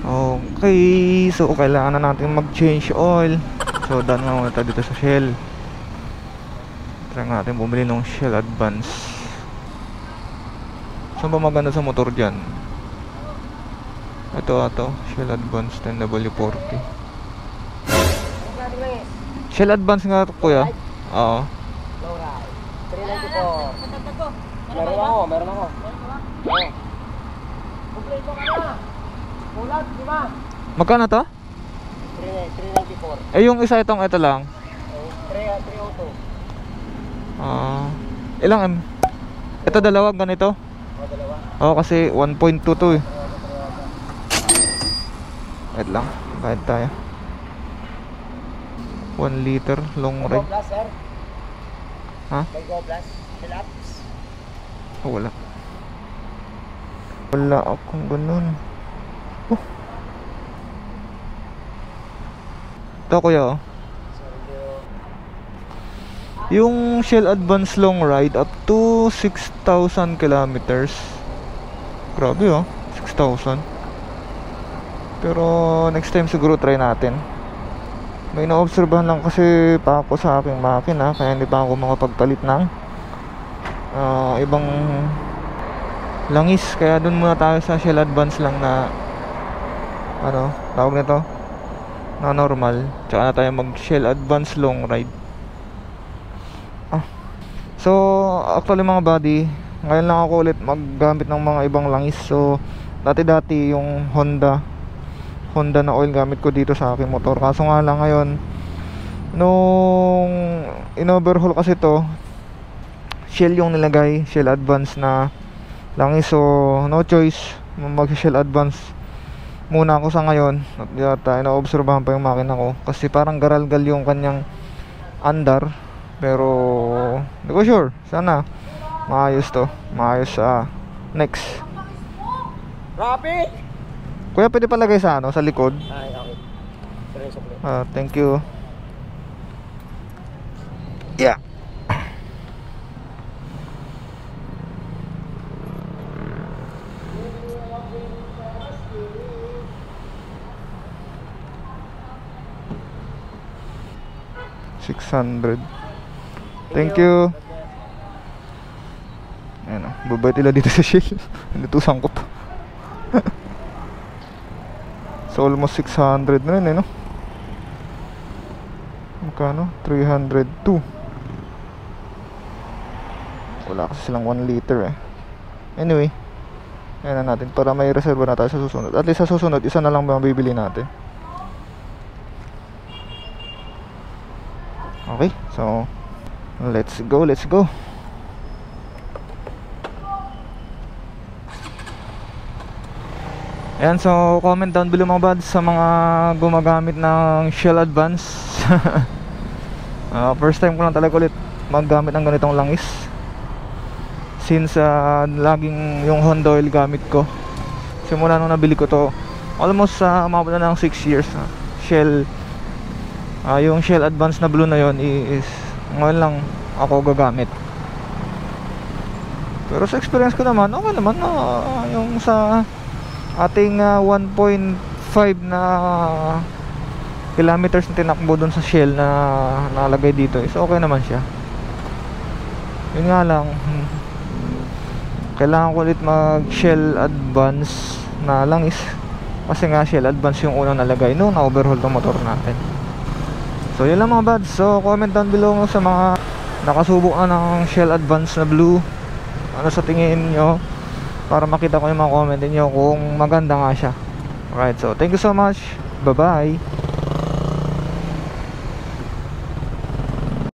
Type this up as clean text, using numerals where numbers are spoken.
Okay, so kailangan na natin mag-change oil. So daan nga muna tayo dito sa Shell. Try natin bumili ng Shell Advance. Saan ba maganda sa motor dyan? Ito, Shell Advance 10W40. Shell Advance nga ito, kuya. Oo. Low ride. 394. Meron ako. Kompleto ka na. Kulat, di ba? Magkano to? 394. Yung isa ito lang. 302. Ilang M? Ito dalawa ganito? Dalawa. Kasi 1.2 to eh. Wait lang, bayad tayo. 1 liter long Go ride. plus, sir. Ha? May go plus. Relax. Wala akong ganun. Ito kuya. Yung Shell Advance long ride up to 6,000 kilometers. Grabe 6,000. Pero next time siguro try natin. May naobserbahan lang kasi pa ako sa aking makina, kaya hindi pa ako makapagpalit ng ibang langis. Kaya dun muna tayo sa Shell Advance lang na tawag nito na normal. Tsaka na tayo mag Shell Advance long ride. So actually mga buddy, ngayon lang ako ulit maggamit ng mga ibang langis. So dati yung Honda na oil gamit ko dito sa aking motor. Kaso nga lang ngayon, nung in-overhaul kasi to, Shell yung nilagay, Shell Advance na langis. So no choice, mag Shell Advance muna ako sa ngayon. At yata ina-obserbahan pa yung makina ko kasi parang garalgal yung kanyang andar. Pero hindi ko sure, sana maayos to. Maayos sa next. Rapid! Kuya, pwede palagay sa sa likod? Ay, okay. Thank you. Yeah. $600. Thank you. Ayan babait nila dito sa Shell. Inutusan ko pa. So almost 600 na rin no? Magkano? 302. Wala kasi silang 1 liter Anyway, ayan na natin para may reserva na tayo sa susunod. At least sa susunod, isa na lang mabibili natin. Okay, so let's go. Ayan, so comment down below mga buds sa mga gumagamit ng Shell Advance. First time ko lang talaga ulit maggamit ng ganitong langis. Since laging yung Honda oil gamit ko. Simula nung nabili ko to, almost umabot na ng 6 years. Shell, yung Shell Advance na blue na yon is ngayon lang ako gagamit. Pero sa experience ko naman, okay naman yung sa ating 1.5 na kilometers na tinakbo dun sa Shell na nalagay dito is okay naman siya. Yun nga lang, kailangan ko ulit mag Shell Advance na langis kasi nga Shell Advance yung unang nalagay nung na-overhaul ng motor natin. So yun lang mga buds. So comment down below sa mga nakasubok na ng Shell Advance na blue, ano sa tingin nyo, para makita ko yung mga comment niyo kung maganda nga siya. Alright, so thank you so much. Bye bye.